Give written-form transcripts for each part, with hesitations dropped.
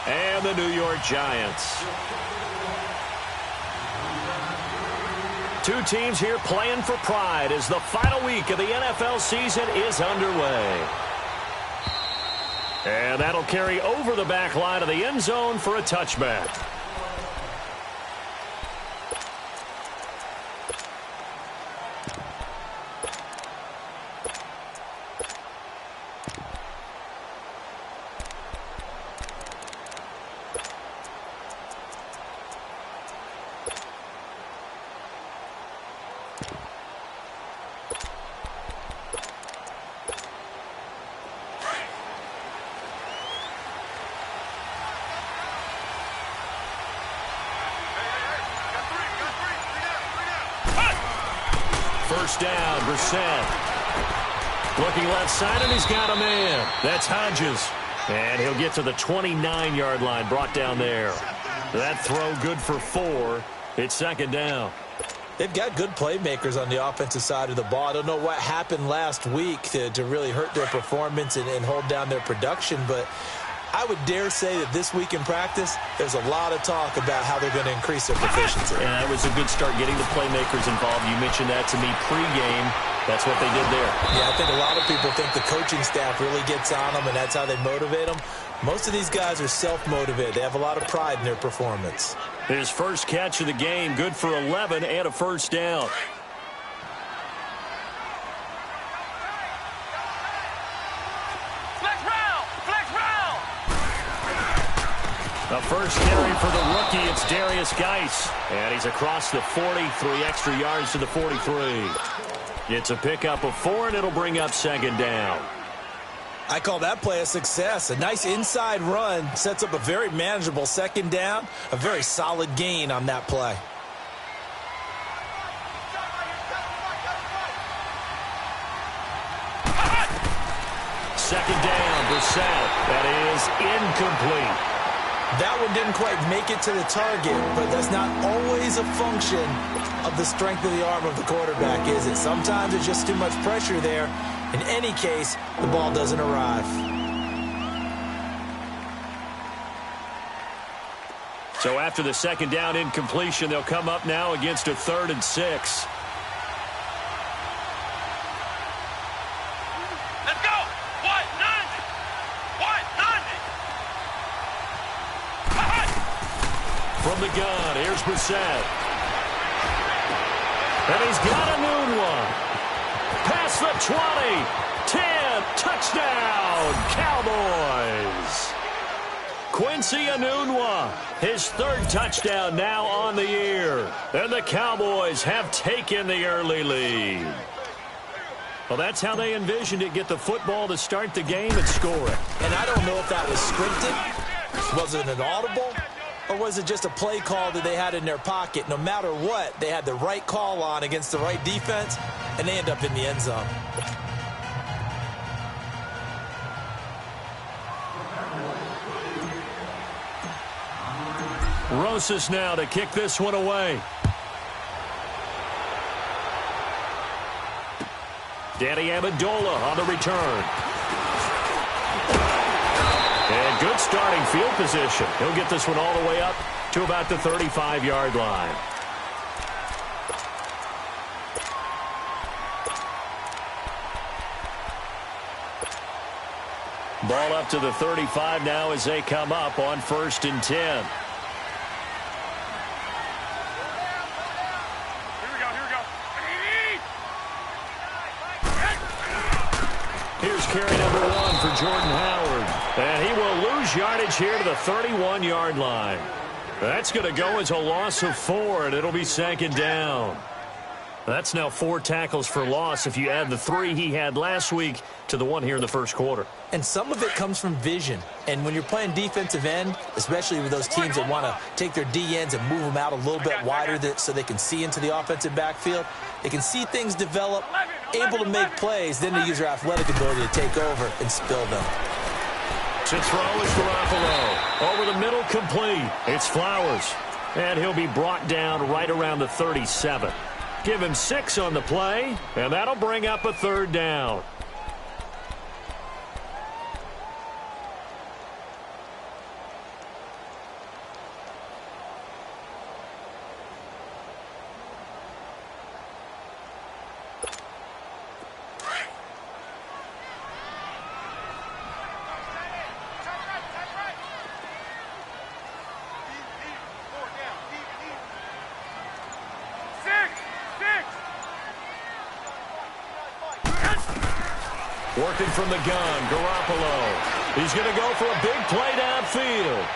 and the New York Giants. Two teams here playing for pride as the final week of the NFL season is underway. And that'll carry over the back line of the end zone for a touchback. First down, Brissett. Looking left side, and he's got a man. That's Hodges. And he'll get to the 29-yard line, brought down there. That throw good for 4. It's second down. They've got good playmakers on the offensive side of the ball. I don't know what happened last week to really hurt their performance and hold down their production, but I would dare say that this week in practice, there's a lot of talk about how they're going to increase their proficiency. And that was a good start getting the playmakers involved. You mentioned that to me pregame. That's what they did there. Yeah, I think a lot of people think the coaching staff really gets on them, and that's how they motivate them. Most of these guys are self-motivated. They have a lot of pride in their performance. His first catch of the game, good for 11 and a first down. The first carry for the rookie, it's Darius Geis. And he's across the 40, 3 extra yards to the 43. It's a pickup of 4, and it'll bring up second down. I call that play a success. A nice inside run sets up a very manageable second down. A very solid gain on that play. Second down, Brissett. That is incomplete. That one didn't quite make it to the target, but that's not always a function of the strength of the arm of the quarterback, is it? Sometimes it's just too much pressure there. In any case, the ball doesn't arrive. So after the second down incompletion, they'll come up now against a 3rd and 6. From the gun, here's Brissett. And he's got a noon one. Past the 20, 10, touchdown, Cowboys. Quincy Enunwa, his 3rd touchdown now on the year. And the Cowboys have taken the early lead. Well, that's how they envisioned it, get the football to start the game and score it. And I don't know if that was scripted. Was it an audible? Or was it just a play call that they had in their pocket? No matter what, they had the right call on against the right defense, and they end up in the end zone. Rosas now to kick this one away. Danny Amendola on the return. And good starting field position. He'll get this one all the way up to about the 35-yard line. Ball up to the 35 now as they come up on 1st and 10. Here's carry number 1 for Jordan Howard. And he will lose yardage here to the 31-yard line. That's going to go as a loss of 4, and it'll be second down. That's now 4 tackles for loss if you add the 3 he had last week to the 1 here in the first quarter. And some of it comes from vision. And when you're playing defensive end, especially with those teams that want to take their D-ends and move them out a little bit wider so they can see into the offensive backfield, they can see things develop, able to make plays, then they use their athletic ability to take over and spill them. To throw is Garoppolo. Over the middle, complete. It's Flowers. And he'll be brought down right around the 37. Give him 6 on the play, and that'll bring up a 3rd down. Working from the gun, Garoppolo. He's going to go for a big play downfield.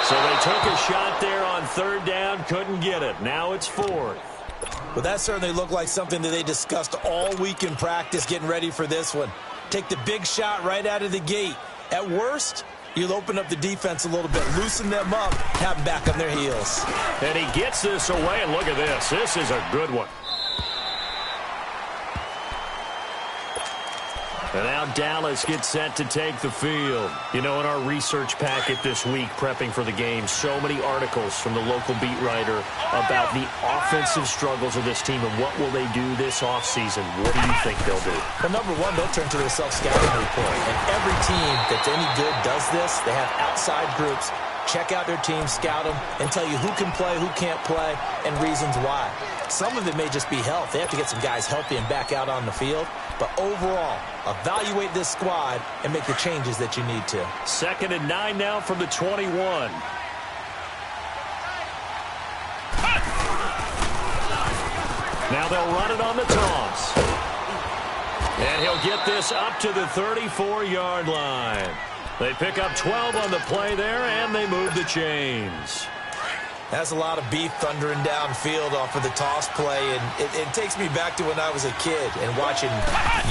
So they took a shot there on third down, couldn't get it. Now it's fourth. Well, that certainly looked like something that they discussed all week in practice getting ready for this one. Take the big shot right out of the gate. At worst, you'll open up the defense a little bit, loosen them up, have them back on their heels. And he gets this away, and look at this. This is a good one. And now Dallas gets set to take the field. You know, in our research packet this week, prepping for the game, so many articles from the local beat writer about the offensive struggles of this team and what will they do this offseason. What do you think they'll do? Well, number one, they'll turn to their self-scouting report. And every team that's any good does this. They have outside groups. Check out their team, scout them, and tell you who can play, who can't play, and reasons why. Some of it may just be health. They have to get some guys healthy and back out on the field. But overall, evaluate this squad and make the changes that you need to. 2nd and 9 now from the 21. Now they'll run it on the toss. And he'll get this up to the 34-yard line. They pick up 12 on the play there, and they move the chains. That's a lot of beef thundering downfield off of the toss play, and it takes me back to when I was a kid and watching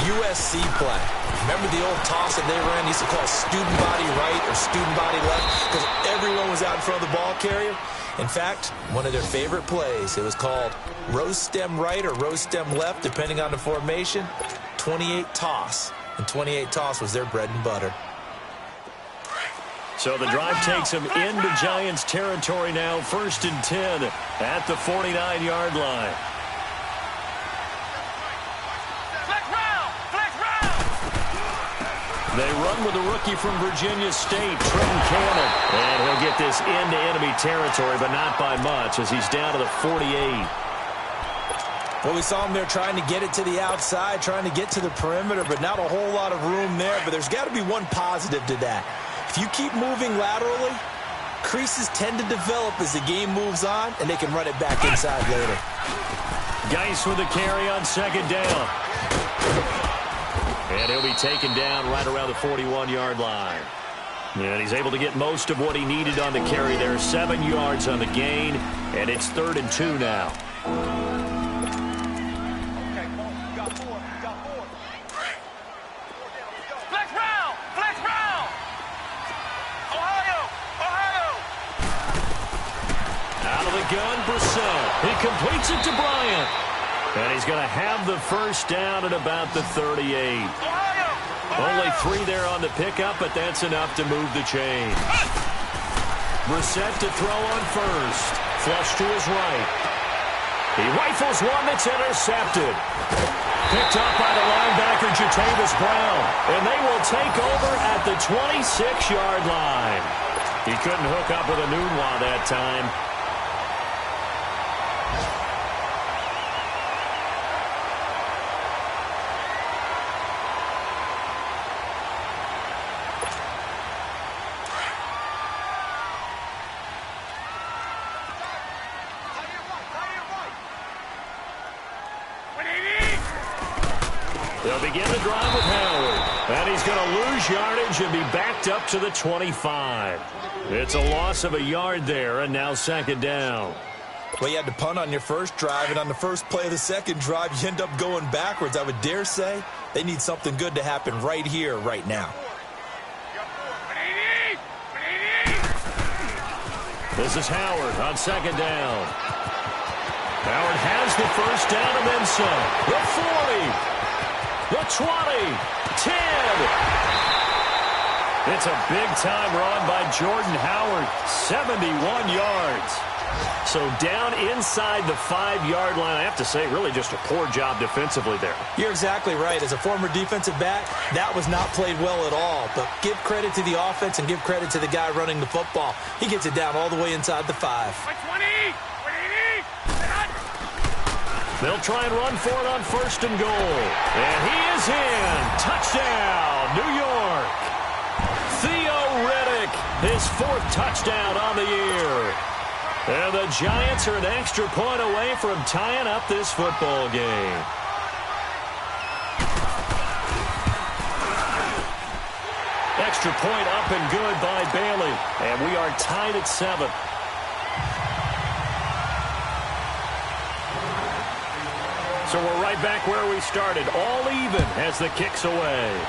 USC play. Remember the old toss that they ran? They used to call student body right or student body left because everyone was out in front of the ball carrier. In fact, one of their favorite plays, it was called rose stem right or rose stem left, depending on the formation, 28 toss. And 28 toss was their bread and butter. So the drive takes him into Giants territory now, 1st and 10 at the 49-yard line. They run with a rookie from Virginia State, Trenton Cannon. And he'll get this into enemy territory, but not by much as he's down to the 48. Well, we saw him there trying to get it to the outside, trying to get to the perimeter, but not a whole lot of room there. But there's got to be one positive to that. If you keep moving laterally, creases tend to develop as the game moves on, and they can run it back inside later. Geis with the carry on 2nd down. And he'll be taken down right around the 41-yard line. And he's able to get most of what he needed on the carry there. 7 yards on the gain, and it's 3rd and 2 now. Gun, Brissett. He completes it to Bryant. And he's going to have the first down at about the 38. Only 3 there on the pickup, but that's enough to move the chains. Brissett to throw on first. Flush to his right. He rifles one that's intercepted. Picked up by the linebacker, Jatavis Brown. And they will take over at the 26-yard line. He couldn't hook up with Enunwa that time. They'll begin the drive with Howard. And he's going to lose yardage and be backed up to the 25. It's a loss of a yard there, and now 2nd down. Well, you had to punt on your first drive, and on the first play of the second drive, you end up going backwards. I would dare say they need something good to happen right here, right now. This is Howard on 2nd down. Howard has the first down and then some. The 40. The 20, 10. It's a big-time run by Jordan Howard, 71 yards. So down inside the 5-yard line. I have to say, really just a poor job defensively there. You're exactly right. As a former defensive back, that was not played well at all. But give credit to the offense and give credit to the guy running the football. He gets it down all the way inside the 5. They'll try and run for it on 1st and goal. And he is in. Touchdown, New York. Theo Riddick, his 4th touchdown on the year. And the Giants are an extra point away from tying up this football game. extra point up and good by Bailey. And we are tied at 7. So we're right back where we started, all even as the kick's away.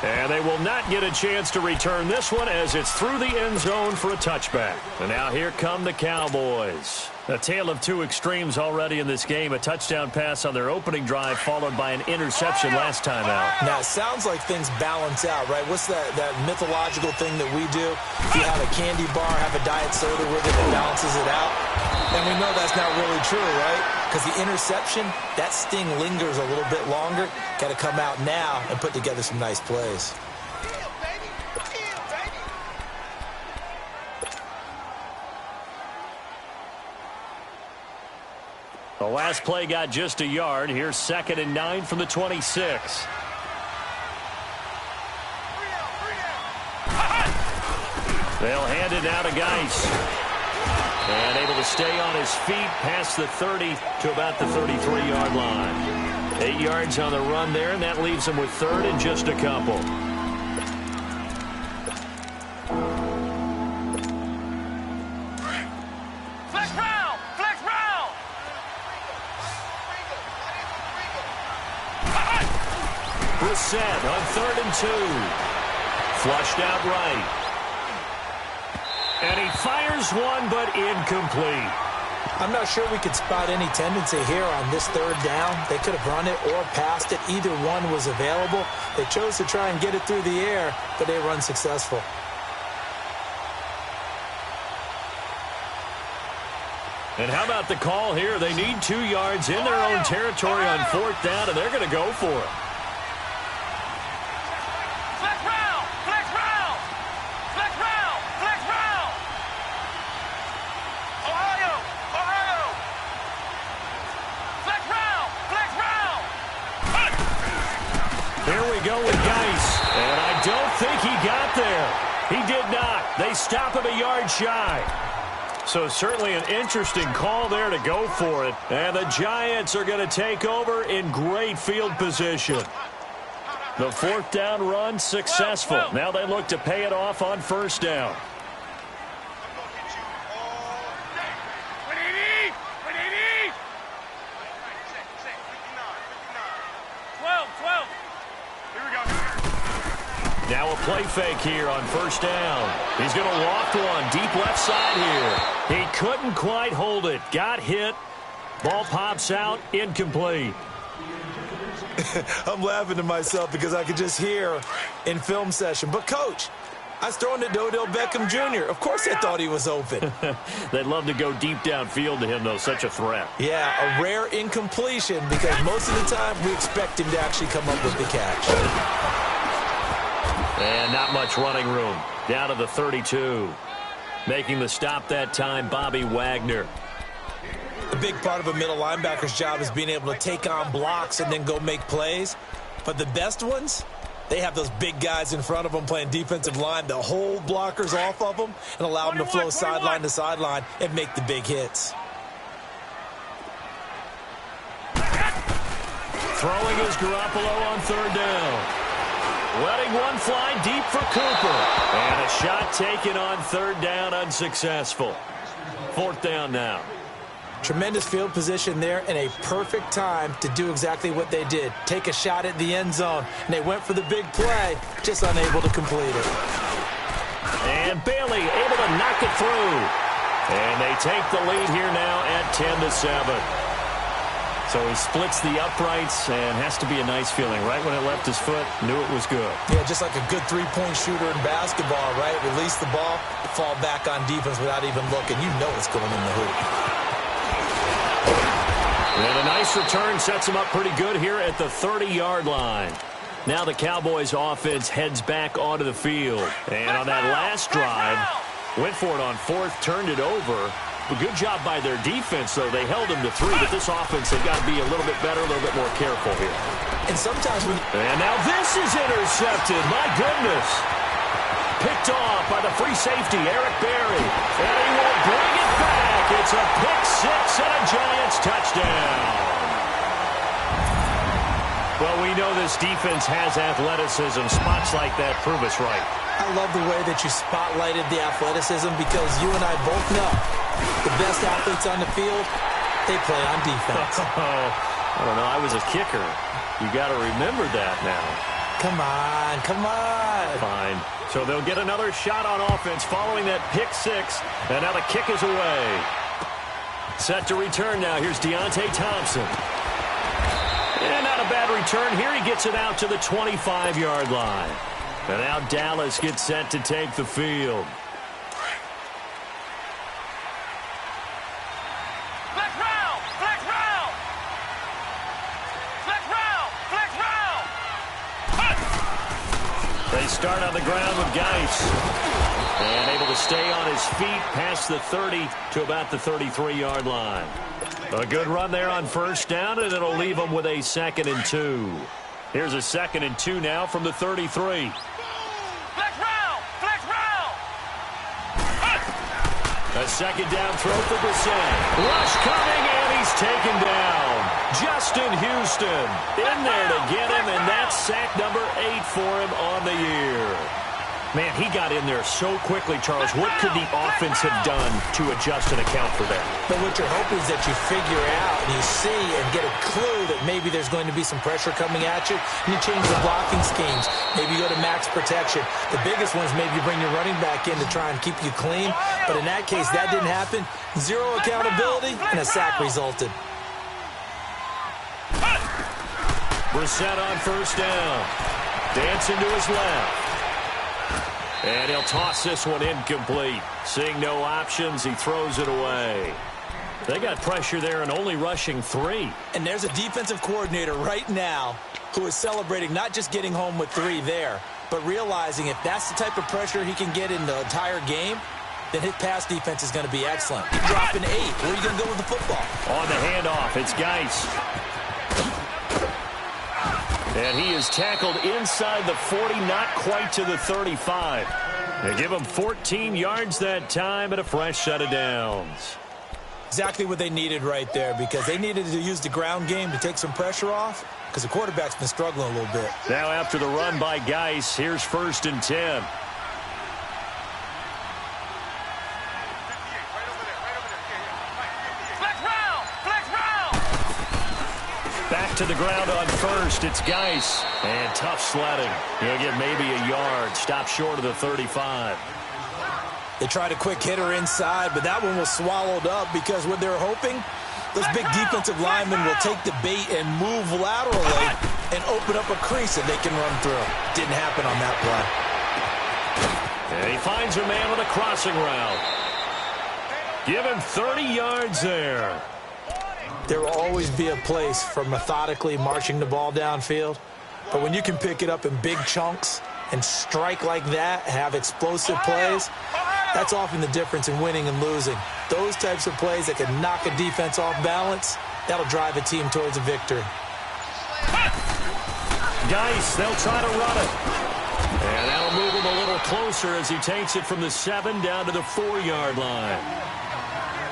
And they will not get a chance to return this one as it's through the end zone for a touchback. And now here come the Cowboys. A tale of two extremes already in this game. A touchdown pass on their opening drive followed by an interception last time out. Now, it sounds like things balance out, right? What's that mythological thing that we do? If you have a candy bar, have a diet soda with it, it balances it out. And we know that's not really true, right? Because the interception, that sting lingers a little bit longer. Got to come out now and put together some nice plays. The last play got just a yard. Here's 2nd and 9 from the 26. They'll hand it now to Geis. And able to stay on his feet past the 30 to about the 33-yard line. 8 yards on the run there, and that leaves him with 3rd and just a couple. Set on 3rd and 2. Flushed out right. And he fires one, but incomplete. I'm not sure we could spot any tendency here on this 3rd down. They could have run it or passed it. Either one was available. They chose to try and get it through the air, but they were unsuccessful. And how about the call here? They need 2 yards in their own territory on 4th down, and they're going to go for it. He did not. They stop him a yard shy. So certainly an interesting call there to go for it. And the Giants are going to take over in great field position. The 4th down run successful. Now they look to pay it off on 1st down. Now a play fake here on 1st down. He's going to loft one deep left side here. He couldn't quite hold it. Got hit. Ball pops out. Incomplete. I'm laughing to myself because I could just hear in film session. But, Coach, I was throwing to Odell Beckham Jr. Of course I thought he was open. They'd love to go deep downfield to him, though. Such a threat. Yeah, a rare incompletion because most of the time we expect him to actually come up with the catch. And not much running room. Down to the 32. Making the stop that time, Bobby Wagner. A big part of a middle linebacker's job is being able to take on blocks and then go make plays. But the best ones, they have those big guys in front of them playing defensive line to hold blockers off of them and allow them to flow sideline to sideline and make the big hits. Throwing is Garoppolo on 3rd down. Letting one fly deep for Cooper. And a shot taken on 3rd down, unsuccessful. 4th down now. Tremendous field position there and a perfect time to do exactly what they did. Take a shot at the end zone. And they went for the big play, just unable to complete it. And Bailey able to knock it through. And they take the lead here now at 10-7. So he splits the uprights and has to be a nice feeling. Right when it left his foot, knew it was good. Yeah, just like a good three-point shooter in basketball, right? Release the ball, fall back on defense without even looking. You know it's going in the hoop. And a nice return sets him up pretty good here at the 30-yard line. Now the Cowboys offense heads back onto the field. And on that last drive, went for it on 4th, turned it over. A good job by their defense, though. They held them to 3, but this offense, they've got to be a little bit better, a little bit more careful here. And sometimes when... And now this is intercepted. My goodness. Picked off by the free safety, Eric Berry. And he will bring it back. It's a pick 6 and a Giants touchdown. Well, we know this defense has athleticism. Spots like that prove us right. I love the way that you spotlighted the athleticism because you and I both know the best athletes on the field, they play on defense. I don't know. I was a kicker. You got to remember that now. Come on, come on. Fine. So they'll get another shot on offense following that pick six, and now the kick is away. Set to return now. Here's Deontay Thompson. And not a bad return here. He gets it out to the 25-yard line. And now Dallas gets set to take the field. Flex round, flex round. Flex round, flex round. They start on the ground with Geis. And able to stay on his feet past the 30 to about the 33-yard line. A good run there on first down, and it'll leave them with a 2nd and 2. Here's a 2nd and 2 now from the 33. Flex round, flex round. A second down throw for Brissett. Rush coming, and he's taken down. Justin Houston in there to get him, and that's sack number 8 for him on the year. Man, he got in there so quickly, Charles. What could the offense have done to adjust and account for that? But what you're hoping is that you figure out and you see and get a clue that maybe there's going to be some pressure coming at you, and you change the blocking schemes. Maybe you go to max protection. The biggest one is maybe you bring your running back in to try and keep you clean. But in that case, that didn't happen. Zero accountability, and a sack resulted. Brissett on first down. Dancing to his left. And he'll toss this one incomplete. Seeing no options, he throws it away. They got pressure there and only rushing 3. And there's a defensive coordinator right now who is celebrating not just getting home with 3 there, but realizing if that's the type of pressure he can get in the entire game, then his pass defense is going to be excellent. You're dropping 8. Where are you going to go with the football? On the handoff, it's Geis. And he is tackled inside the 40, not quite to the 35. They give him 14 yards that time and a fresh set of downs. Exactly what they needed right there, because they needed to use the ground game to take some pressure off, because the quarterback's been struggling a little bit. Now after the run by Geis, here's 1st and 10. Back to the ground on first. It's Geis. And tough sledding. He'll get maybe a yard. Stop short of the 35. They tried a quick hitter inside, but that one was swallowed up because what they're hoping, those big defensive linemen will take the bait and move laterally and open up a crease that they can run through. Didn't happen on that play. And he finds a man with a crossing route. Give him 30 yards there. There will always be a place for methodically marching the ball downfield. But when you can pick it up in big chunks and strike like that, have explosive plays, that's often the difference in winning and losing. Those types of plays that can knock a defense off balance, that'll drive a team towards a victory. Geis, they'll try to run it. And that'll move him a little closer as he takes it from the 7 down to the 4-yard line.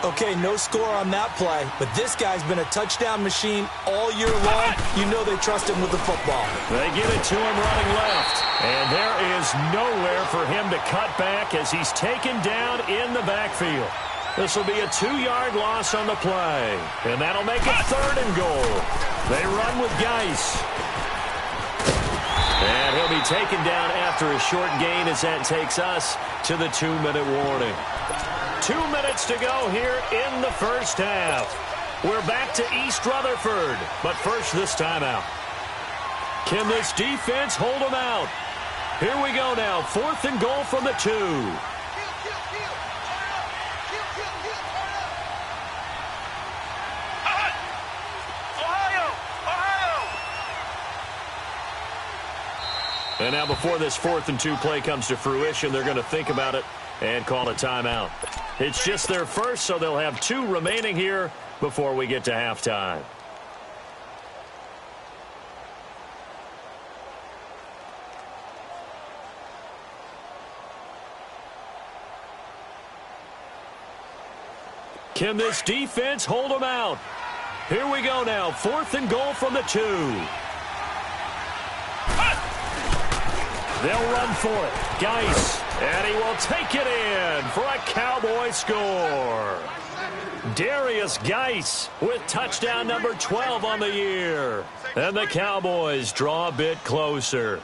Okay, no score on that play, but this guy's been a touchdown machine all year long. You know they trust him with the football. They give it to him running left. And there is nowhere for him to cut back as he's taken down in the backfield. This will be a 2-yard loss on the play. And that'll make it 3rd and goal. They run with Geis. And he'll be taken down after a short gain as that takes us to the 2-minute warning. 2 minutes to go here in the first half. We're back to East Rutherford, but first this timeout. Can this defense hold them out? Here we go now, 4th and goal from the 2. And now before this 4th and 2 play comes to fruition, they're going to think about it and call a timeout. It's just their first, so they'll have 2 remaining here before we get to halftime. Can this defense hold them out? Here we go now, 4th and goal from the 2. They'll run for it. Geis, and he will take it in for a Cowboy score. Darius Geis with touchdown number 12 on the year. And the Cowboys draw a bit closer.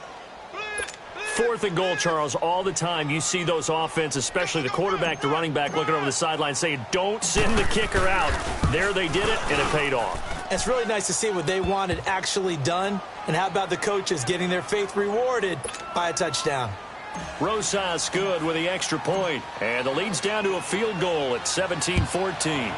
4th and goal, Charles. All the time you see those offenses, especially the quarterback, the running back, looking over the sideline saying, don't send the kicker out. There they did it, and it paid off. It's really nice to see what they wanted actually done. And how about the coaches getting their faith rewarded by a touchdown? Rosas good with the extra point, and the lead's down to a field goal at 17-14.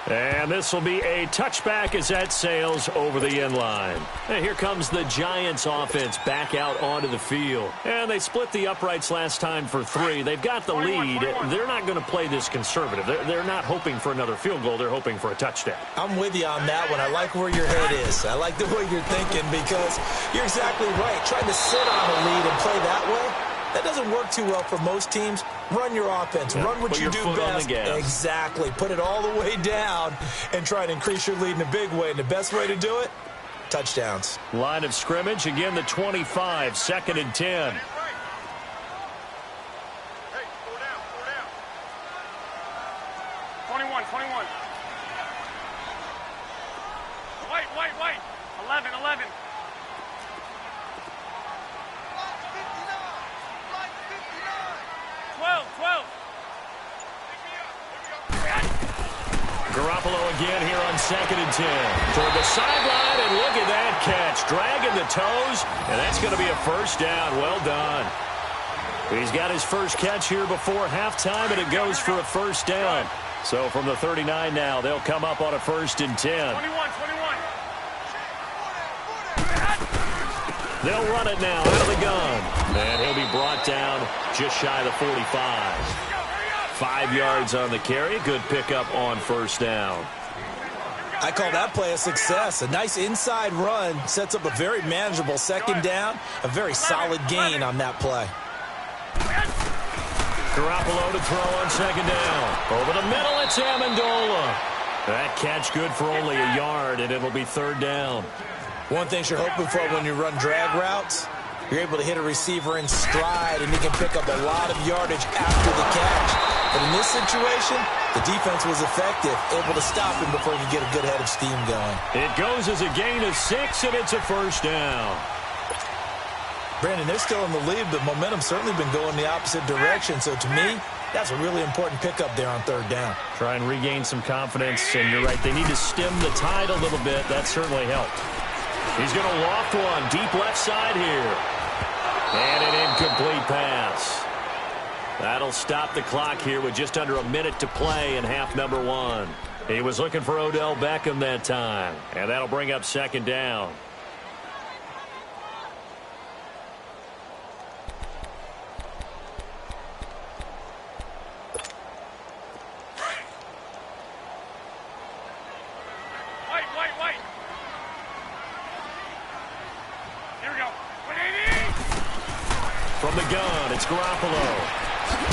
And this will be a touchback as that sails over the end line. And here comes the Giants offense back out onto the field. And they split the uprights last time for 3. They've got the lead. They're not going to play this conservative. They're not hoping for another field goal. They're hoping for a touchdown. I'm with you on that one. I like where your head is. I like the way you're thinking because you're exactly right. Trying to sit on a lead and play that way, that doesn't work too well for most teams. Run your offense. Yeah, run what you do best. Exactly. Put it all the way down and try to increase your lead in a big way. And the best way to do it, touchdowns. Line of scrimmage, again the 25, 2nd and 10. Hey, four down. 21. Wait. 11. 12. Garoppolo again here on 2nd and 10. Toward the sideline, and look at that catch. Dragging the toes, and that's going to be a first down. Well done. He's got his first catch here before halftime, and it goes for a first down. So from the 39 now, they'll come up on a 1st and 10. 21. They'll run it now out of the gun. And he'll be brought down just shy of the 45. 5 yards on the carry. Good pickup on first down. I call that play a success. A nice inside run sets up a very manageable 2nd down. A very solid gain on that play. Garoppolo to throw on 2nd down. Over the middle, it's Amendola. That catch good for only a yard, and it'll be 3rd down. One thing you're hoping for when you run drag routes, you're able to hit a receiver in stride, and he can pick up a lot of yardage after the catch. But in this situation, the defense was effective, able to stop him before he could get a good head of steam going. It goes as a gain of 6, and it's a first down. Brandon, they're still in the lead, but momentum's certainly been going the opposite direction. So to me, that's a really important pickup there on 3rd down. Try and regain some confidence, and you're right, they need to stem the tide a little bit. That certainly helped. He's going to loft one deep left side here. And an incomplete pass. That'll stop the clock here with just under a minute to play in half number 1. He was looking for Odell Beckham that time. And that'll bring up 2nd down. Wait. Here we go. From the gun, it's Garoppolo.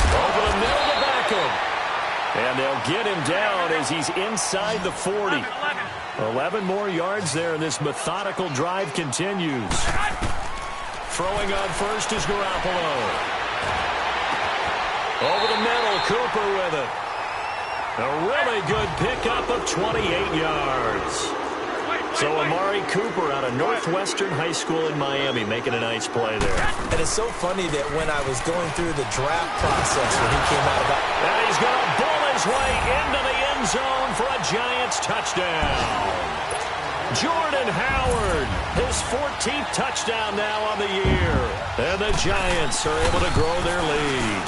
Over the middle to Beckham. And they'll get him down as he's inside the 40. 11 more yards there, and this methodical drive continues. Throwing on first is Garoppolo. Over the middle, Cooper with it. A really good pickup of 28 yards. So Amari Cooper out of Northwestern High School in Miami making a nice play there. And it's so funny that when I was going through the draft process when he came out of that. And he's going to bull his way into the end zone for a Giants touchdown. Jordan Howard, his 14th touchdown now on the year. And the Giants are able to grow their lead.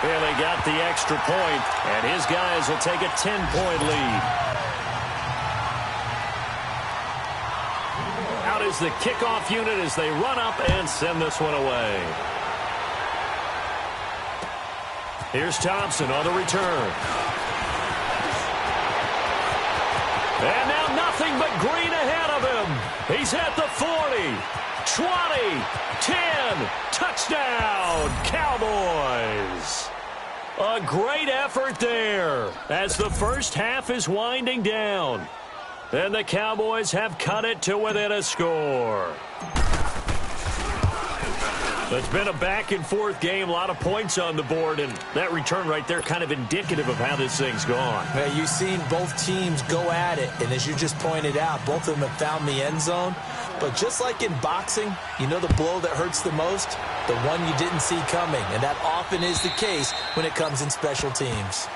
And they got the extra point, and his guys will take a 10-point lead. Out is the kickoff unit as they run up and send this one away. Here's Thompson on the return. And now nothing but green ahead of him. He's at the 40, 20, 10, touchdown, Cowboys. A great effort there as the first half is winding down. And the Cowboys have cut it to within a score. It's been a back-and-forth game, a lot of points on the board, and that return right there kind of indicative of how this thing's gone. Yeah, you've seen both teams go at it, and as you just pointed out, both of them have found the end zone. But just like in boxing, you know the blow that hurts the most? The one you didn't see coming, and that often is the case when it comes in special teams.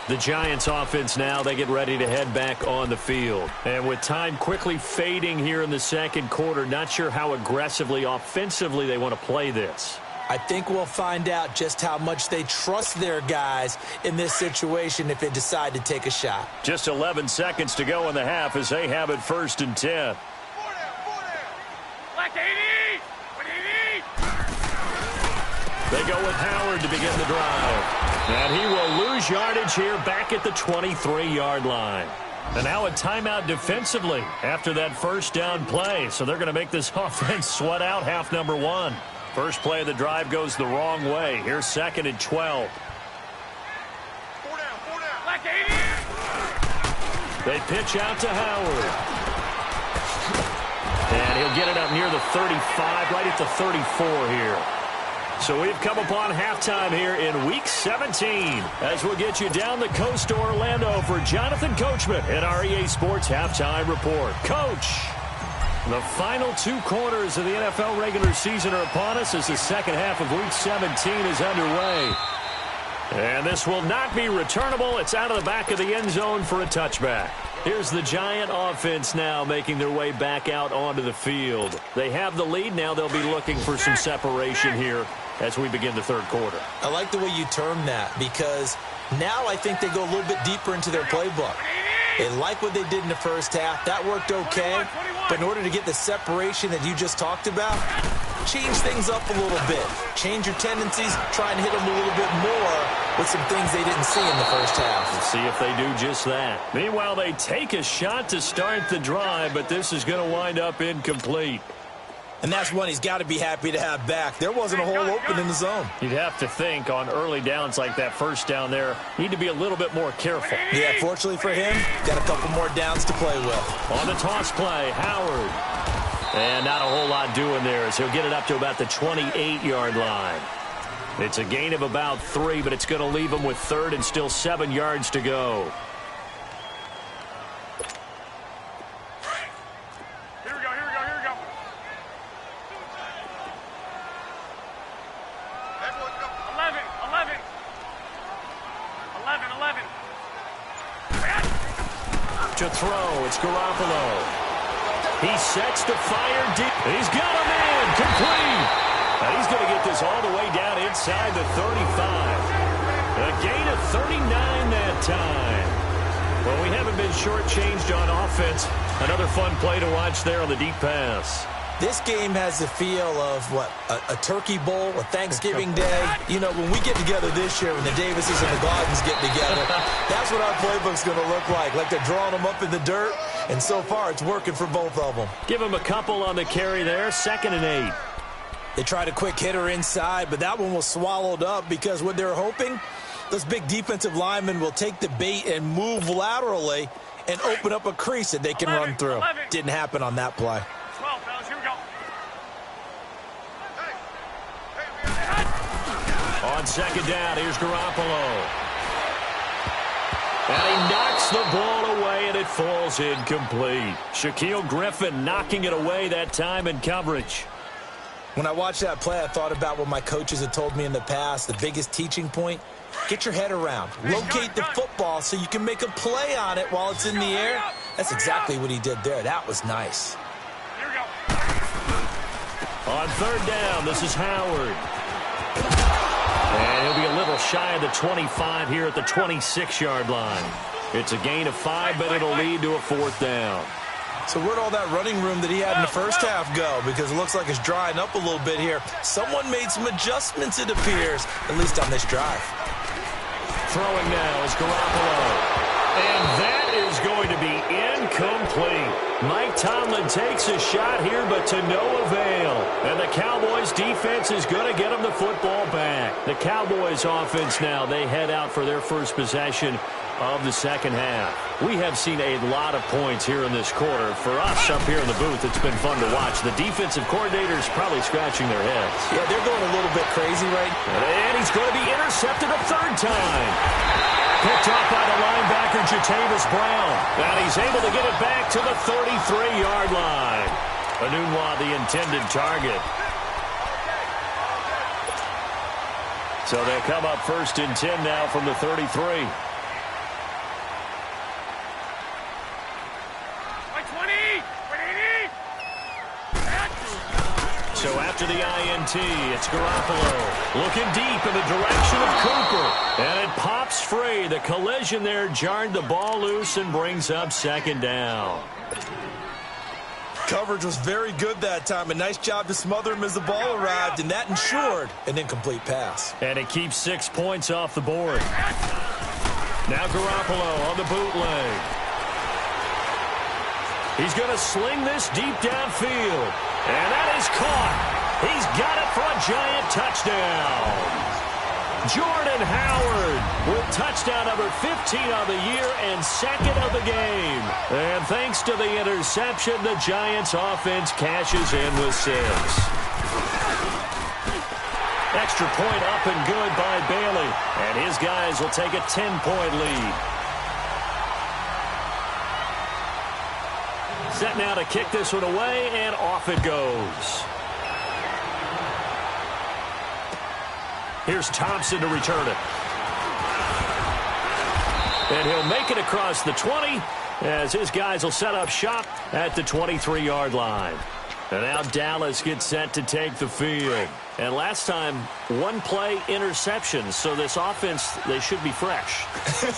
The Giants offense now, they get ready to head back on the field. And with time quickly fading here in the second quarter, not sure how aggressively, offensively they want to play this. I think we'll find out just how much they trust their guys in this situation if they decide to take a shot. Just 11 seconds to go in the half as they have it 1st and 10. They go with Howard to begin the drive. And he will lose yardage here back at the 23-yard line. And now a timeout defensively after that first down play. So they're going to make this offense sweat out half number 1. First play of the drive goes the wrong way. Here's 2nd and 12. They pitch out to Howard. And he'll get it up near the 35, right at the 34 here. So we've come upon halftime here in Week 17 as we'll get you down the coast to Orlando for Jonathan Coachman in our EA Sports Halftime Report. Coach, the final 2 quarters of the NFL regular season are upon us as the second half of Week 17 is underway. And this will not be returnable. It's out of the back of the end zone for a touchback. Here's the Giant offense now making their way back out onto the field. They have the lead. Now they'll be looking for some separation here as we begin the third quarter. I like the way you term that because now I think they go a little bit deeper into their playbook. They like what they did in the first half. That worked okay. But in order to get the separation that you just talked about, change things up a little bit. Change your tendencies. Try and hit them a little bit more with some things they didn't see in the first half. We'll see if they do just that. Meanwhile, they take a shot to start the drive, but this is going to wind up incomplete. And that's one he's got to be happy to have back. There wasn't a hole open in the zone. You'd have to think on early downs like that first down there, need to be a little bit more careful. Yeah, fortunately for him, got a couple more downs to play with. On the toss play, Howard. And not a whole lot doing there as he'll get it up to about the 28-yard line. It's a gain of about 3, but it's going to leave him with 3rd and still 7 yards to go. To throw, it's Garoppolo. He sets to fire deep. He's got him in, complete. And he's going to get this all the way down inside the 35. A gain of 39 that time. Well, we haven't been shortchanged on offense. Another fun play to watch there on the deep pass. This game has the feel of, what, a turkey bowl, a Thanksgiving Day. You know, when we get together this year, when the Davises and the Gardens get together, that's what our playbook's going to look like they're drawing them up in the dirt, and so far it's working for both of them. Give them a couple on the carry there, 2nd and 8. They tried a quick hitter inside, but that one was swallowed up because what they're hoping, those big defensive linemen will take the bait and move laterally and open up a crease that they can run through. Didn't happen on that play. On 2nd down, here's Garoppolo. And he knocks the ball away, and it falls incomplete. Shaquille Griffin knocking it away that time in coverage. When I watched that play, I thought about what my coaches had told me in the past. The biggest teaching point, get your head around. Locate the football so you can make a play on it while it's in the air. That's exactly what he did there. That was nice. On 3rd down, this is Howard. And he'll be a little shy of the 25 here at the 26-yard line. It's a gain of 5, but it'll lead to a 4th down. So where'd all that running room that he had in the first half go? Because it looks like it's drying up a little bit here. Someone made some adjustments, it appears, at least on this drive. Throwing now is Garoppolo. And that is going to be incomplete. Mike Tomlin takes a shot here, but to no avail. And the Cowboys defense is going to get them the football back. The Cowboys offense now, they head out for their first possession of the second half. We have seen a lot of points here in this quarter. For us up here in the booth, it's been fun to watch. The defensive coordinators probably scratching their heads. Yeah, they're going a little bit crazy right now. And he's going to be intercepted a third time. Picked up by the linebacker, Jatavis Brown. And he's able to get it back to the 33-yard line. Anunwa, the intended target. So they'll come up 1st and 10 now from the 33. So after the INT, it's Garoppolo looking deep in the direction of Cooper. And it pops free. The collision there jarred the ball loose and brings up 2nd down. Coverage was very good that time. A nice job to smother him as the ball arrived, and that ensured an incomplete pass. And it keeps 6 points off the board. Now Garoppolo on the bootleg. He's going to sling this deep downfield. And that is caught. He's got it for a giant touchdown. Jordan Howard with touchdown number 15 on the year and 2nd of the game. And thanks to the interception, the Giants offense cashes in with 6. Extra point up and good by Bailey. And his guys will take a 10-point lead. Set now to kick this one away, and off it goes. Here's Thompson to return it. And he'll make it across the 20 as his guys will set up shop at the 23-yard line. And now Dallas gets set to take the field. And last time, 1-play interception. So this offense, they should be fresh.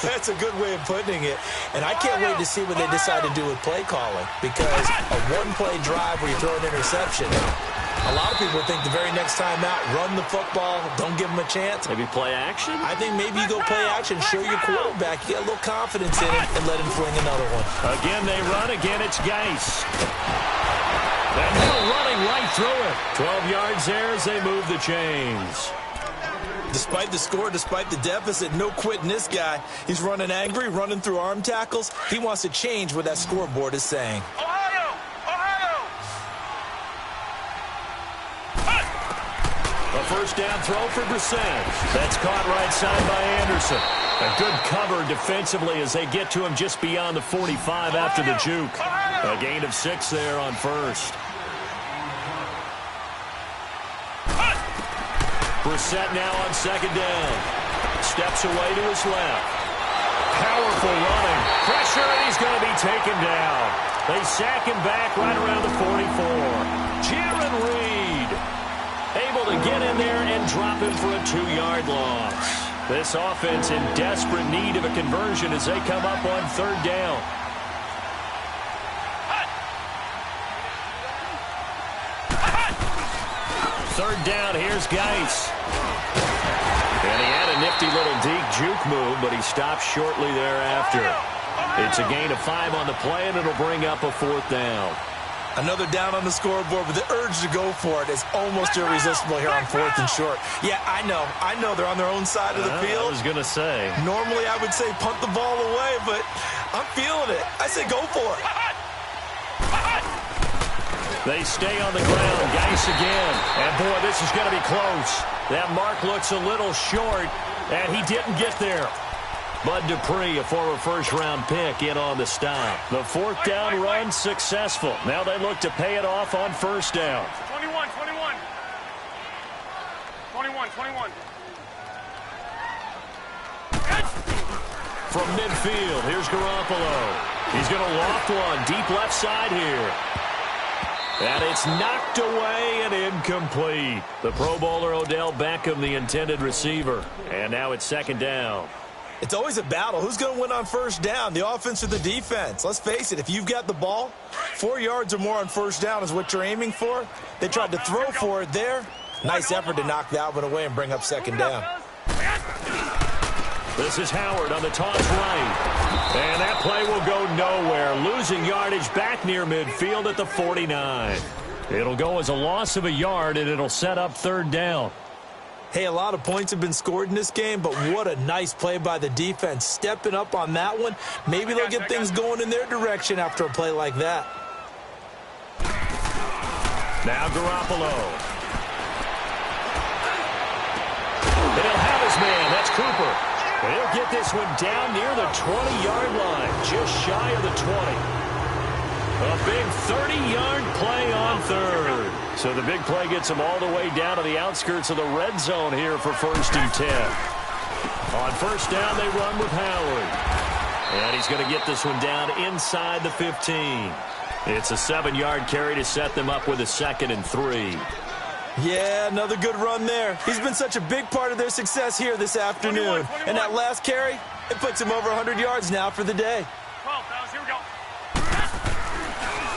That's a good way of putting it. And I can't wait to see what they decide to do with play calling. Because a 1-play drive where you throw an interception, a lot of people think the very next time out, run the football, don't give them a chance. Maybe play action? I think maybe you go play action, show your quarterback, you get a little confidence in him, and let him fling another one. Again, they run. Again, it's Geis. And they're running right through it. 12 yards there as they move the chains. Despite the score, despite the deficit, no quitting this guy. He's running angry, running through arm tackles. He wants to change what that scoreboard is saying. Ohio! Ohio! A first down throw for Brissett. That's caught right side by Anderson. A good cover defensively as they get to him just beyond the 45 after the juke. A gain of 6 there on first. Brissett now on 2nd down. Steps away to his left. Powerful running. Pressure, and he's going to be taken down. They sack him back right around the 44. Jaron Reed able to get in there and drop him for a 2-yard loss. This offense in desperate need of a conversion as they come up on 3rd down. Third down, here's Geis. And he had a nifty little deep juke move, but he stopped shortly thereafter. It's a gain of 5 on the play, and it'll bring up a 4th down. Another down on the scoreboard, but the urge to go for it is almost irresistible here on 4th and short. Yeah, I know they're on their own side of the field. I was going to say. Normally I would say punt the ball away, but I'm feeling it. I say go for it. They stay on the ground. Geis again. And, boy, this is going to be close. That mark looks a little short, and he didn't get there. Bud Dupree, a former first-round pick, in on the stop. The 4th down run successful. Now they look to pay it off on 1st down. 21. From midfield, here's Garoppolo. He's going to loft one deep left side here. And it's knocked away and incomplete. The Pro Bowler Odell Beckham, the intended receiver. And now it's 2nd down. It's always a battle. Who's going to win on 1st down, the offense or the defense? Let's face it, if you've got the ball, 4 yards or more on 1st down is what you're aiming for. They tried to throw for it there. Nice effort to knock that one away and bring up 2nd down. This is Howard on the toss right. And that play will go nowhere, losing yardage back near midfield at the 49. It'll go as a loss of a yard, and it'll set up third down. Hey, a lot of points have been scored in this game, but what a nice play by the defense. Stepping up on that one, maybe they'll get things going in their direction after a play like that. Now Garoppolo. He'll have his man. That's Cooper. He'll get this one down near the 20-yard line, just shy of the 20. A big 30-yard play on third. So the big play gets him all the way down to the outskirts of the red zone here for 1st and 10. On first down, they run with Howard. And he's going to get this one down inside the 15. It's a 7-yard carry to set them up with a 2nd and 3. Yeah, another good run there. He's been such a big part of their success here this afternoon. 21. And that last carry, it puts him over 100 yards now for the day. 12, fellas, here we go.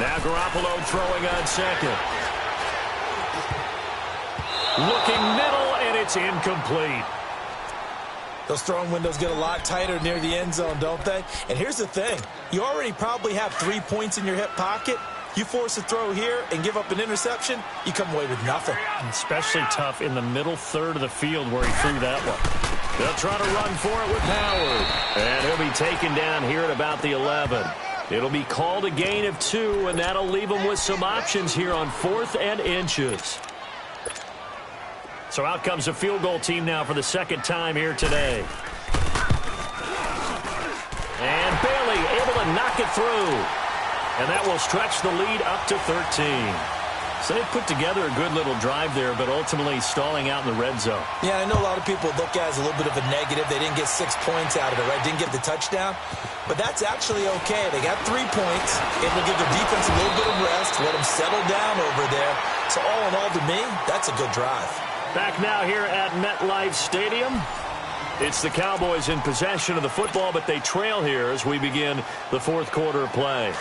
Now Garoppolo throwing on 2nd. Looking middle, and it's incomplete. Those throwing windows get a lot tighter near the end zone, don't they? And here's the thing. You already probably have 3 points in your hip pocket. You force a throw here and give up an interception, you come away with nothing. Especially tough in the middle third of the field where he threw that one. They'll try to run for it with Howard. And he'll be taken down here at about the 11. It'll be called a gain of 2, and that'll leave them with some options here on 4th and inches. So out comes a field goal team now for the 2nd time here today. And Bailey able to knock it through. And that will stretch the lead up to 13. So they put together a good little drive there, but ultimately stalling out in the red zone. Yeah, I know a lot of people look at it as a little bit of a negative. They didn't get 6 points out of it, right? Didn't get the touchdown. But that's actually okay. They got 3 points. Able to give their defense a little bit of rest, let them settle down over there. So all in all, to me, that's a good drive. Back now here at MetLife Stadium. It's the Cowboys in possession of the football, but they trail here as we begin the 4th quarter play.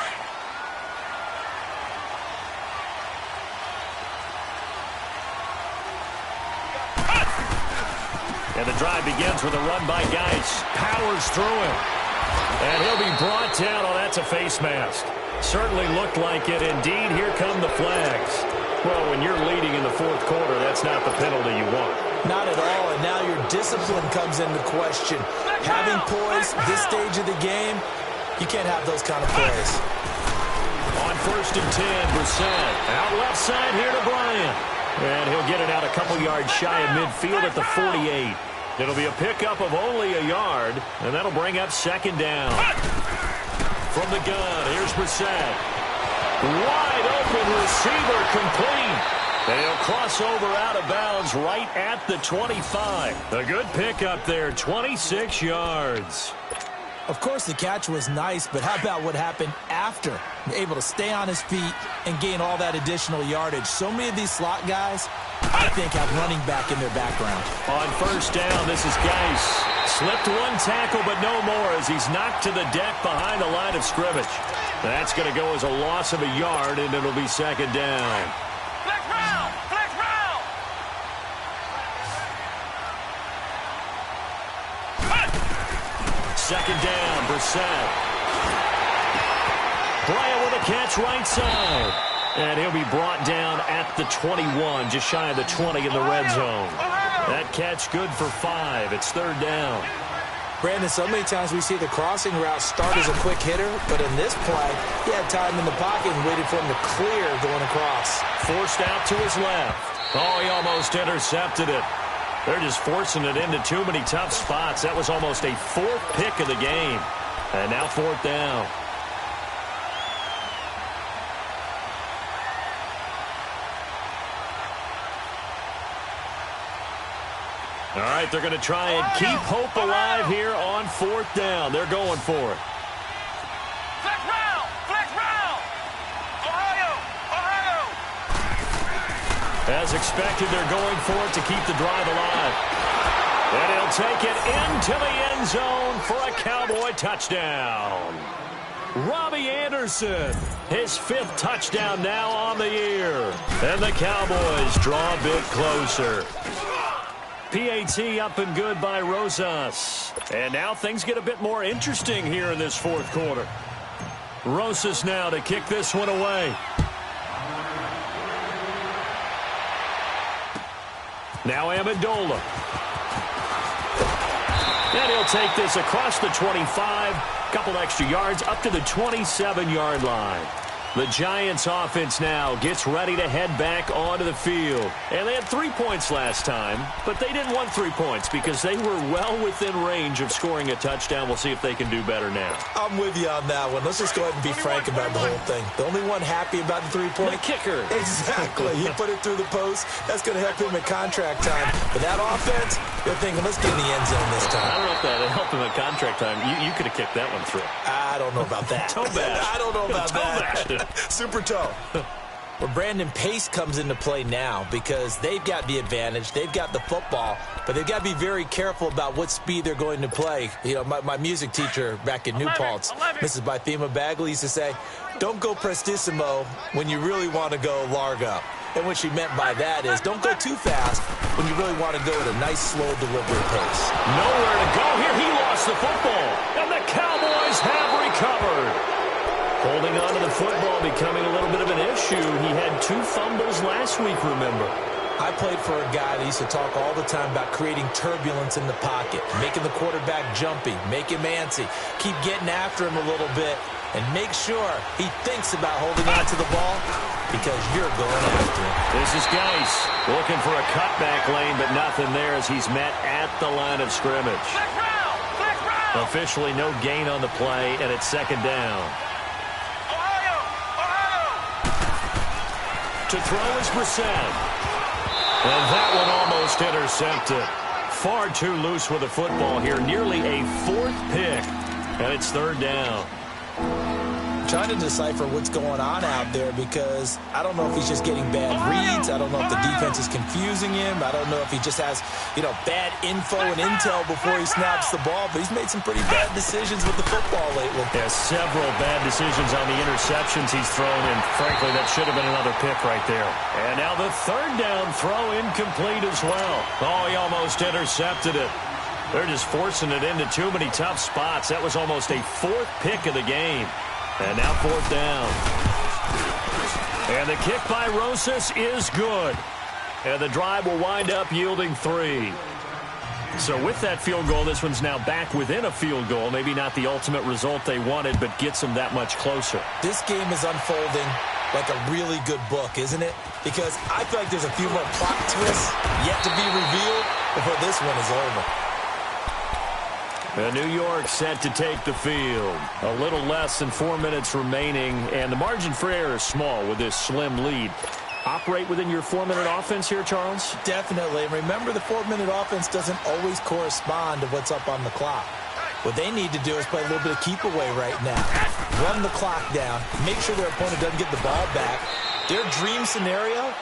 And the drive begins with a run by Geis. Powers through him. And he'll be brought down. Oh, that's a face mask. Certainly looked like it. Indeed, here come the flags. Well, when you're leading in the 4th quarter, that's not the penalty you want. Not at all, and now your discipline comes into question. Having poise this stage of the game, you can't have those kind of plays. On 1st and 10, Brissett. Out left side here to Bryant. And he'll get it out a couple yards shy of midfield at the 48. It'll be a pickup of only a yard, and that'll bring up 2nd down. From the gun, here's Brissett. Wide open receiver complete. And he'll cross over out of bounds right at the 25. A good pickup there, 26 yards. Of course, the catch was nice, but how about what happened after? Able to stay on his feet and gain all that additional yardage. So many of these slot guys, I think, have running back in their background. On 1st down, this is Geis. Slipped one tackle, but no more as he's knocked to the deck behind the line of scrimmage. That's going to go as a loss of a yard, and it'll be 2nd down. Flex round! Flex round! 2nd down, Brissett. Bryant with a catch right side. And he'll be brought down at the 21, just shy of the 20 in the red zone. That catch good for 5. It's 3rd down. Brandon, so many times we see the crossing route start as a quick hitter, but in this play, he had time in the pocket and waited for him to clear going across. Forced out to his left. Oh, he almost intercepted it. They're just forcing it into too many tough spots. That was almost a 4th pick of the game. And now 4th down. All right, they're going to try and keep hope alive here on 4th down. They're going for it. Flex round! Flex round! Ohio! Ohio! As expected, they're going for it to keep the drive alive. And he'll take it into the end zone for a Cowboy touchdown. Robbie Anderson, his 5th touchdown now on the year. And the Cowboys draw a bit closer. PAT up and good by Rosas. And now things get a bit more interesting here in this fourth quarter. Rosas now to kick this one away. Now Amendola. And he'll take this across the 25. Couple extra yards up to the 27-yard line. The Giants offense now gets ready to head back onto the field. And they had 3 points last time, but they didn't want 3 points because they were well within range of scoring a touchdown. We'll see if they can do better now. I'm with you on that one. Let's just go ahead and be frank about the whole thing. The only one happy about the 3-point? The kicker. Exactly. He put it through the post. That's going to help him at contract time. But that offense, they're thinking, let's get in the end zone this time. I don't know if that helped him at contract time. You could have kicked that one through. I don't know about that. Toe bash. I don't know about that. Super toe. Well, Brandon, pace comes into play now because they've got the advantage. They've got the football, but they've got to be very careful about what speed they're going to play. You know, my music teacher back in New Paltz, Mrs. Bythema Bagley, used to say, don't go prestissimo when you really want to go largo. And what she meant by that is don't go too fast when you really want to go at a nice, slow delivery pace. Nowhere to go here. He lost the football, and the Cowboys have recovered. Holding on to the football becoming a little bit of an issue. He had 2 fumbles last week, remember. I played for a guy that used to talk all the time about creating turbulence in the pocket, making the quarterback jumpy, make him antsy, keep getting after him a little bit, and make sure he thinks about holding on to the ball because you're going after him. This is Geis looking for a cutback lane, but nothing there as he's met at the line of scrimmage. Officially no gain on the play, and it's second down. To throw is Brissett. And that one almost intercepted. Far too loose with the football here. Nearly a 4th pick. And it's third down. Trying to decipher what's going on out there because I don't know if he's just getting bad reads. I don't know if the defense is confusing him. I don't know if he just has, bad info and intel before he snaps the ball. But he's made some pretty bad decisions with the football lately. Yeah, several bad decisions on the interceptions he's thrown, and frankly, that should have been another pick right there. And now the third down throw incomplete as well. Oh, he almost intercepted it. They're just forcing it into too many tough spots. That was almost a 4th pick of the game. And now 4th down. And the kick by Rosas is good. And the drive will wind up yielding 3. So with that field goal, this one's now back within a field goal. Maybe not the ultimate result they wanted, but gets them that much closer. This game is unfolding like a really good book, isn't it? Because I feel like there's a few more plot twists yet to be revealed before this one is over. New York set to take the field. A little less than 4 minutes remaining, and the margin for error is small with this slim lead. Operate within your 4-minute offense here, Charles? Definitely. And remember, the 4-minute offense doesn't always correspond to what's up on the clock. What they need to do is play a little bit of keep away right now. Run the clock down. Make sure their opponent doesn't get the ball back. Their dream scenario,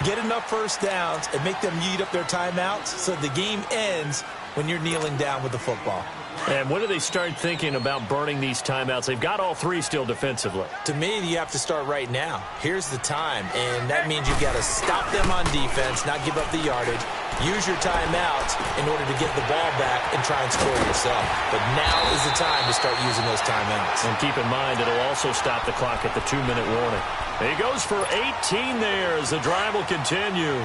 get enough first downs and make them eat up their timeouts so the game ends when you're kneeling down with the football. And when do they start thinking about burning these timeouts? They've got all 3 still defensively. To me, you have to start right now. Here's the time, and that means you've got to stop them on defense, not give up the yardage, use your timeouts in order to get the ball back and try and score yourself. But now is the time to start using those timeouts. And keep in mind, it'll also stop the clock at the 2-minute warning. He goes for 18 there as the drive will continue.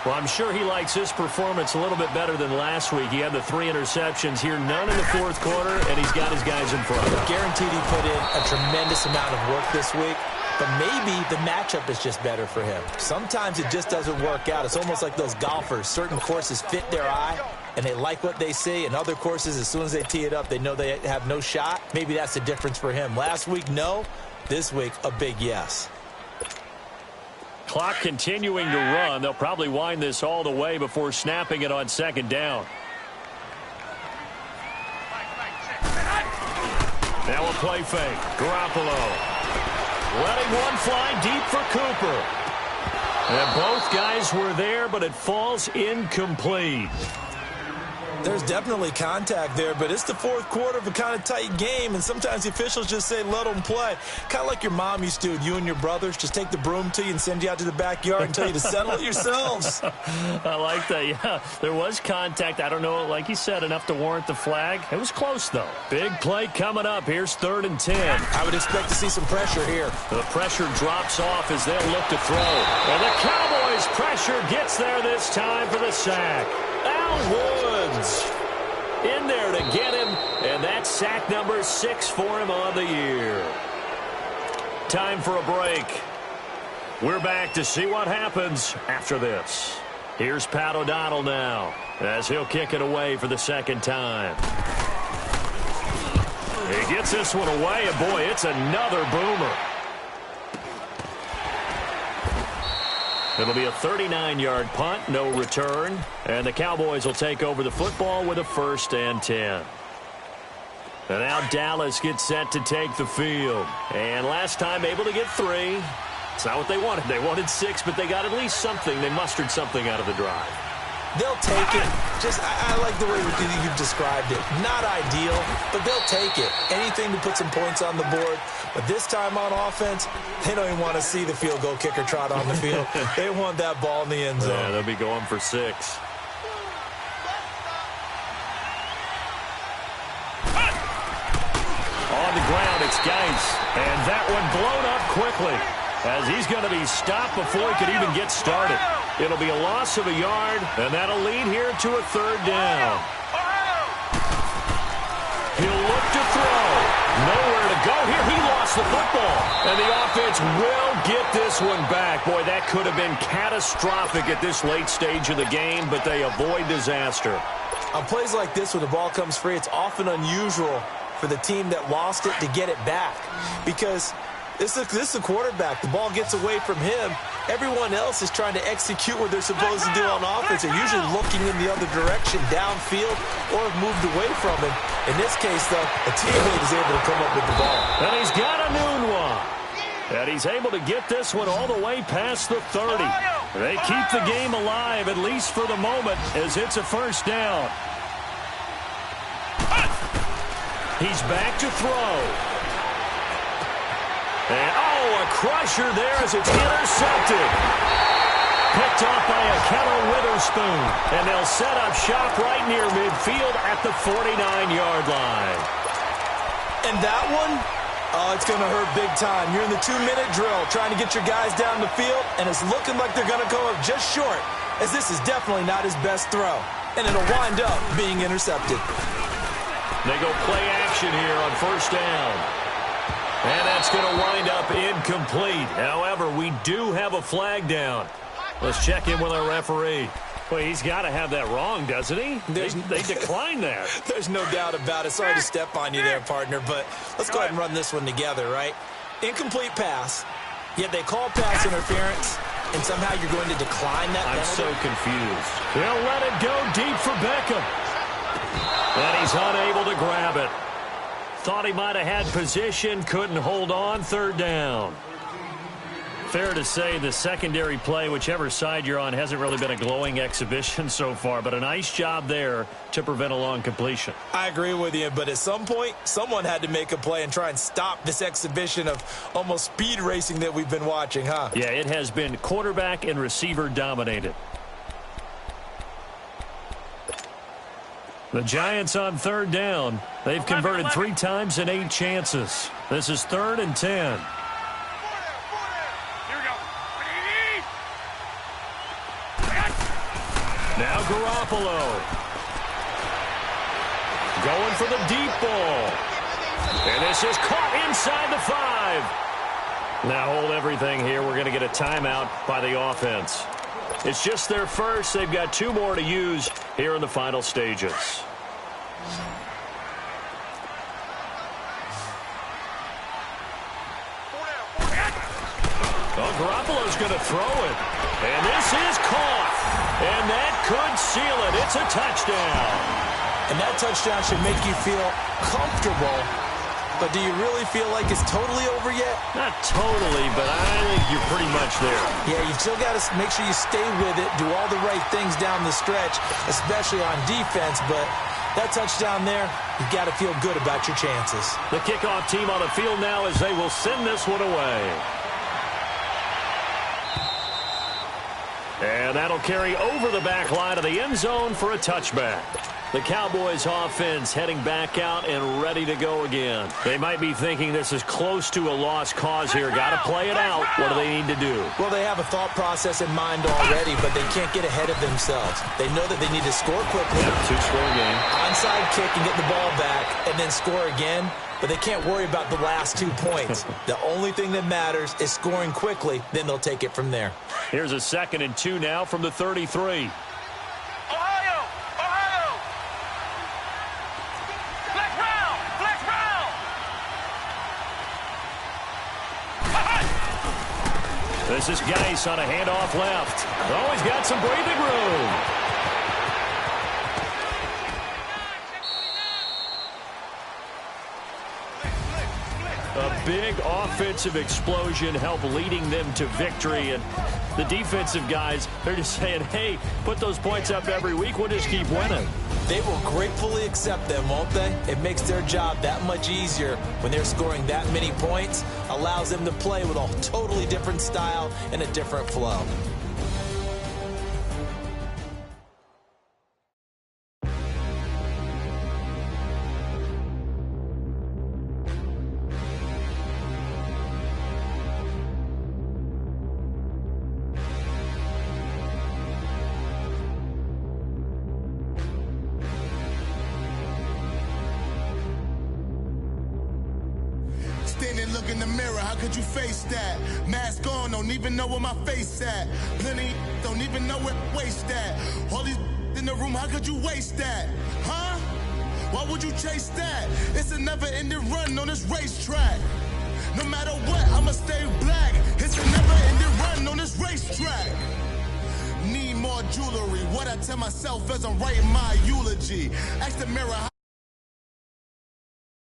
Well, I'm sure he likes his performance a little bit better than last week. He had the 3 interceptions here, none in the 4th quarter, and he's got his guys in front. Guaranteed he put in a tremendous amount of work this week, but maybe the matchup is just better for him. Sometimes it just doesn't work out. It's almost like those golfers. Certain courses fit their eye, and they like what they see, and other courses, as soon as they tee it up, they know they have no shot. Maybe that's the difference for him. Last week, no. This week, a big yes. Clock continuing to run. They'll probably wind this all the way before snapping it on second down. Now a play fake. Garoppolo letting one fly deep for Cooper. And both guys were there, but it falls incomplete. There's definitely contact there, but it's the fourth quarter of a kind of tight game, and sometimes the officials just say, let them play. Kind of like your mom used to, you and your brothers, just take the broom to you and send you out to the backyard and tell you to settle it yourselves. I like that, yeah. There was contact. I don't know, like you said, enough to warrant the flag. It was close, though. Big play coming up. Here's 3rd and 10. I would expect to see some pressure here. The pressure drops off as they'll look to throw. And the Cowboys' pressure gets there this time for the sack. Al Woods in there to get him, and that's sack number 6 for him on the year. Time for a break. We're back to see what happens after this. Here's Pat O'Donnell now as he'll kick it away for the second time. He gets this one away, and boy, it's another boomer. It'll be a 39-yard punt, no return, and the Cowboys will take over the football with a 1st and 10. And now Dallas gets set to take the field. And last time able to get 3. It's not what they wanted. They wanted 6, but they got at least something. They mustered something out of the drive. They'll take it. I like the way you've described it. Not ideal, but they'll take it. Anything to put some points on the board. But this time on offense, they don't even want to see the field goal kicker trot on the field. They want that ball in the end zone. Yeah, they'll be going for 6. On the ground, it's Geis. And that one blown up quickly as he's going to be stopped before he could even get started. It'll be a loss of a yard, and that'll lead here to a 3rd down. He'll look to throw. Nowhere to go here. He lost the football. And the offense will get this one back. Boy, that could have been catastrophic at this late stage of the game, but they avoid disaster. On plays like this, when the ball comes free, it's often unusual for the team that lost it to get it back. Because this is a quarterback. The ball gets away from him. Everyone else is trying to execute what they're supposed to do on offense. They're usually looking in the other direction, downfield, or have moved away from him. In this case, though, a teammate is able to come up with the ball. And he's got a new one. And he's able to get this one all the way past the 30. They keep the game alive, at least for the moment, as it's a 1st down. He's back to throw. And, a crusher there as it's intercepted. Picked off by a Keller Witherspoon. And they'll set up shop right near midfield at the 49-yard line. And that one, it's going to hurt big time. You're in the 2-minute drill trying to get your guys down the field, and it's looking like they're going to come up just short, as this is definitely not his best throw. And it'll wind up being intercepted. They go play action here on 1st down. And that's going to wind up incomplete. However, we do have a flag down. Let's check in with our referee. Well, he's got to have that wrong, doesn't he? They declined that. There's no doubt about it. Sorry to step on you there, partner, but let's go ahead and run this one together, right? Incomplete pass, yet they call pass interference, and somehow you're going to decline that penalty? I'm so confused. They'll let it go deep for Beckham. And he's unable to grab it. Thought he might have had position, couldn't hold on, 3rd down. Fair to say the secondary play, whichever side you're on, hasn't really been a glowing exhibition so far, but a nice job there to prevent a long completion. I agree with you, but at some point, someone had to make a play and try and stop this exhibition of almost speed racing that we've been watching, huh? Yeah, it has been quarterback and receiver dominated. The Giants on 3rd down. They've converted 3 times in 8 chances. This is 3rd and 10. Here we go. Now Garoppolo. Going for the deep ball. And this is caught inside the 5. Now hold everything here. We're going to get a timeout by the offense. It's just their first. They've got 2 more to use here in the final stages. Garoppolo's going to throw it. And this is caught. And that could seal it. It's a touchdown. And that touchdown should make you feel comfortable But do you really feel like it's totally over yet? Not totally, but I think you're pretty much there. Yeah, you've still got to make sure you stay with it, do all the right things down the stretch, especially on defense, but that touchdown there, you've got to feel good about your chances. The kickoff team on the field now as they will send this one away. And that'll carry over the back line of the end zone for a touchback. The Cowboys offense heading back out and ready to go again. They might be thinking this is close to a lost cause here. Got to play it out. What do they need to do? Well, they have a thought process in mind already, but they can't get ahead of themselves. They know that they need to score quickly. Yeah, two-score game. Onside kick and get the ball back and then score again. But they can't worry about the last 2 points. The only thing that matters is scoring quickly. Then they'll take it from there. Here's a 2nd and 2 now from the 33. This is Geis on a handoff left. Oh, he's got some breathing room. A big offensive explosion helped leading them to victory. And the defensive guys, they're just saying, hey, put those points up every week. We'll just keep winning. They will gratefully accept them, won't they? It makes their job that much easier when they're scoring that many points. Allows them to play with a totally different style and a different flow. Look in the mirror, how could you face that? Mask on, don't even know where my face at. Plenty don't even know where waste at. All these in the room, how could you waste that? Huh? Why would you chase that? It's a never-ending run on this racetrack. No matter what, I'ma stay black. It's a never-ending run on this racetrack. Need more jewelry. What I tell myself as I'm writing my eulogy. Ask the mirror.